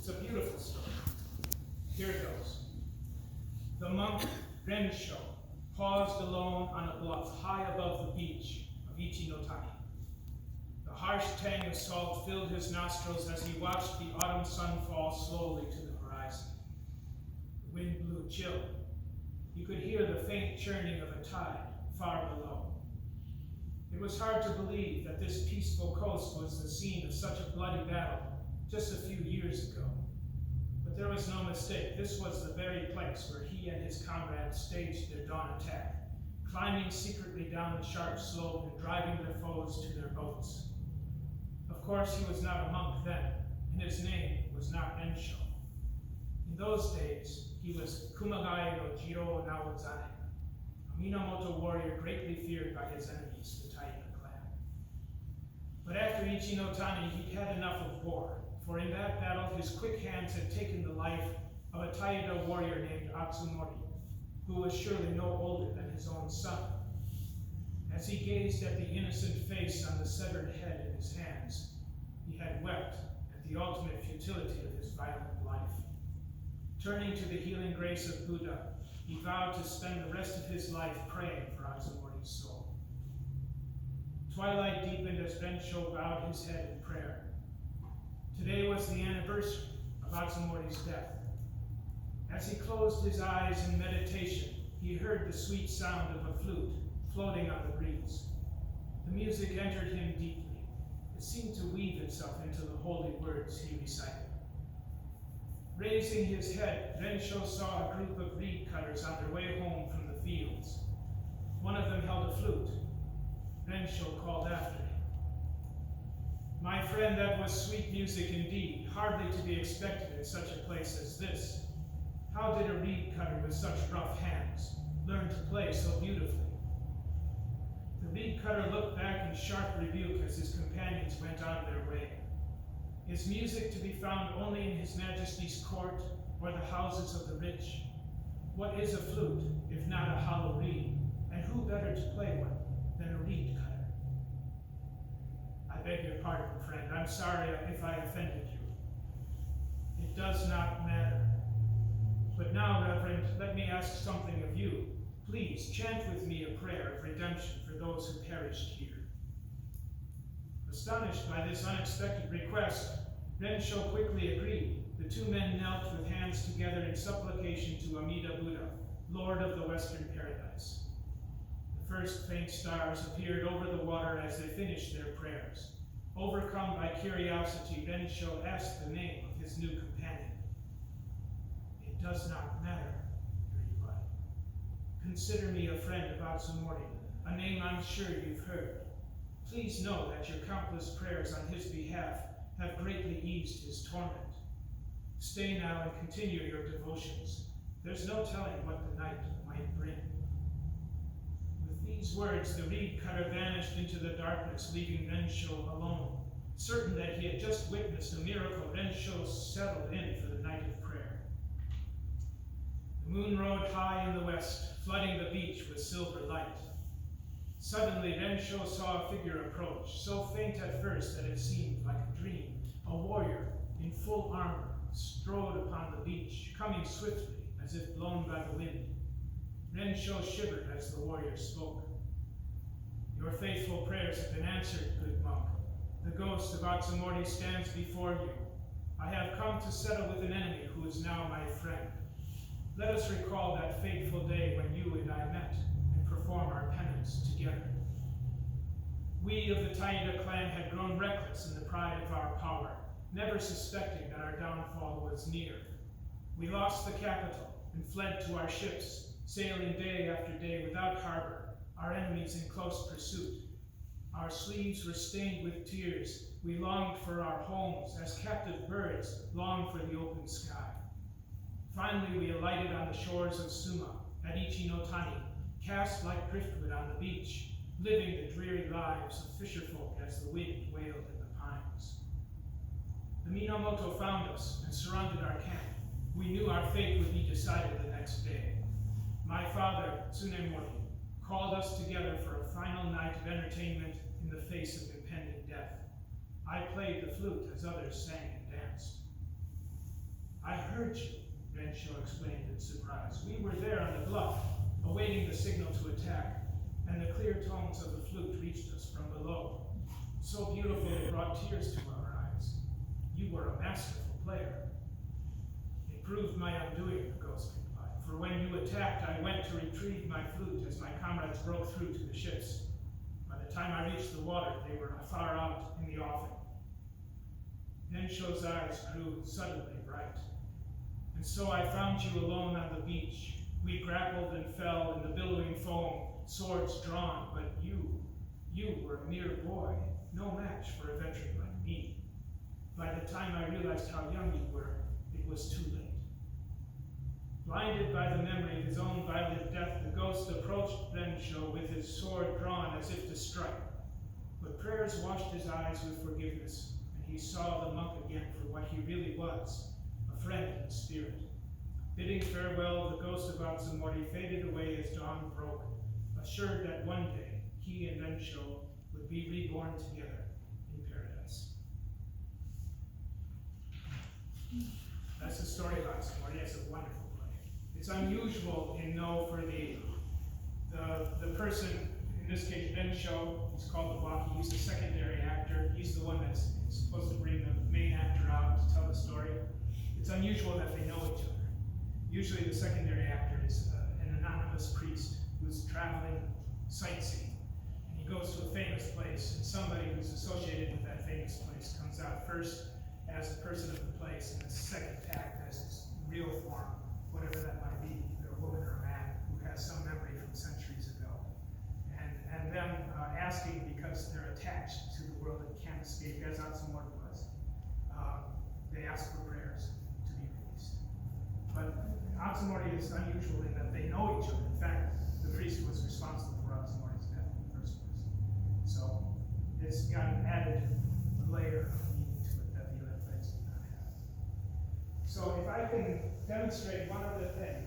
It's a beautiful story. Here it goes. The monk Rensho paused alone on a bluff high above the beach of Ichi-no-Tani. The harsh tang of salt filled his nostrils as he watched the autumn sun fall slowly to the horizon. The wind blew chill. He could hear the faint churning of a tide far below. It was hard to believe that this peaceful coast was the scene of such a bloody battle just a few years ago. But there was no mistake. This was the very place where he and his comrades staged their dawn attack, climbing secretly down the sharp slope and driving their foes to their boats. Of course, he was not a monk then, and his name was not Rensho. In those days, he was Kumagai no Jiro Naozane, a Minamoto warrior greatly feared by his enemies, the Taira clan. But after Ichi-no-Tani, he'd had enough of war, for in that battle his quick hands had taken the life of a Taira warrior named Atsumori, who was surely no older than his own son. As he gazed at the innocent face on the severed head in his hands, he had wept at the ultimate futility of his violent life. Turning to the healing grace of Buddha, he vowed to spend the rest of his life praying for Atsumori's soul. Twilight deepened as Rensho bowed his head in prayer. Today was the anniversary of Atsumori's death. As he closed his eyes in meditation, he heard the sweet sound of a flute floating on the breeze. The music entered him deeply. It seemed to weave itself into the holy words he recited. Raising his head, Rensho saw a group of reed cutters on their way home from the fields. One of them held a flute. Rensho called after him. My friend, that was sweet music indeed, hardly to be expected in such a place as this. How did a reed cutter with such rough hands learn to play so beautifully? The reed cutter looked back in sharp rebuke as his companions went on their way. Is music to be found only in His Majesty's court or the houses of the rich? What is a flute, if not a hollow reed? And who better to play one than a reed cutter? I beg your pardon, friend. I'm sorry if I offended you. It does not matter. But now, Reverend, let me ask something of you. Please chant with me a prayer of redemption for those who perished here. Astonished by this unexpected request, Rensho quickly agreed. The two men knelt with hands together in supplication to Amida Buddha, Lord of the Western Paradise. The first faint stars appeared over the water as they finished their prayers. Overcome by curiosity, Rensho asked the name of his new companion. It does not matter, he replied. Consider me a friend of Atsumori, a name I'm sure you've heard. Please know that your countless prayers on his behalf have greatly eased his torment. Stay now and continue your devotions. There's no telling what the night might bring. With these words, the reed cutter vanished into the darkness, leaving Rensho alone. Certain that he had just witnessed a miracle, Rensho settled in for the night of prayer. The moon rode high in the west, flooding the beach with silver light. Suddenly, Rensho saw a figure approach, so faint at first that it seemed like a dream. A warrior in full armor strode upon the beach, coming swiftly as if blown by the wind. Rensho shivered as the warrior spoke. Your faithful prayers have been answered, good monk. The ghost of Atsumori stands before you. I have come to settle with an enemy who is now my friend. Let us recall that fateful day when you and I met and perform our penance together. We of the Taira clan had grown reckless in the pride of our power, never suspecting that our downfall was near. We lost the capital and fled to our ships, sailing day after day without harbor, our enemies in close pursuit. Our sleeves were stained with tears. We longed for our homes as captive birds long for the open sky. Finally, we alighted on the shores of Suma at Ichi-no-Tani, cast like driftwood on the beach, living the dreary lives of fisherfolk as the wind wailed in the pines. The Minamoto found us and surrounded our camp. We knew our fate would be decided the next day. My father, Tsunemori, called us together for a final night of entertainment in the face of impending death. I played the flute as others sang and danced. heard you, Renshaw explained in surprise. We were there on the bluff, awaiting the signal to attack, and the clear tones of the flute reached us from below. So beautiful it brought tears to our eyes. You were a masterful player. It proved my undoing, the ghost replied, for when you attacked, I went to retrieve my flute as my comrades broke through to the ships. By the time I reached the water, they were far out in the offing. Renshaw's eyes grew suddenly bright. And so I found you alone on the beach. We grappled and fell in the billowing foam, swords drawn, but you were a mere boy, no match for a veteran like me. By the time I realized how young you were, it was too late. Blinded by the memory of his own violent death, the ghost approached Renshaw with his sword drawn as if to strike. But prayers washed his eyes with forgiveness, and he saw the monk again for what he really was, a friend in spirit. Bidding farewell, the ghost of Azumori faded away as dawn broke, assured that one day he and Renshaw would be reborn together in paradise. That's the story of Azumori. It's a wonderful play. It's unusual in for the person, in this case Renshaw, he's called the Waki, he's the secondary actor. He's the one that's supposed to bring the main actor out to tell the story. It's unusual that they know each other. Usually the secondary actor is an anonymous priest who's traveling, sightseeing, and he goes to a famous place, and somebody who's associated with that famous place comes out first as a person of the place, and the second act as his real form, whatever that might be, either a woman or a man who has some memory from centuries ago. And them asking, because they're attached to the world that can't escape, as Azumori was, they ask for prayers to be released. But Azumori is unusual in that they know each other. In fact, the priest was responsible for Azumori's death in the first place. So it's got an added layer of meaning to it that the other plays did not have. So if I can demonstrate one other thing,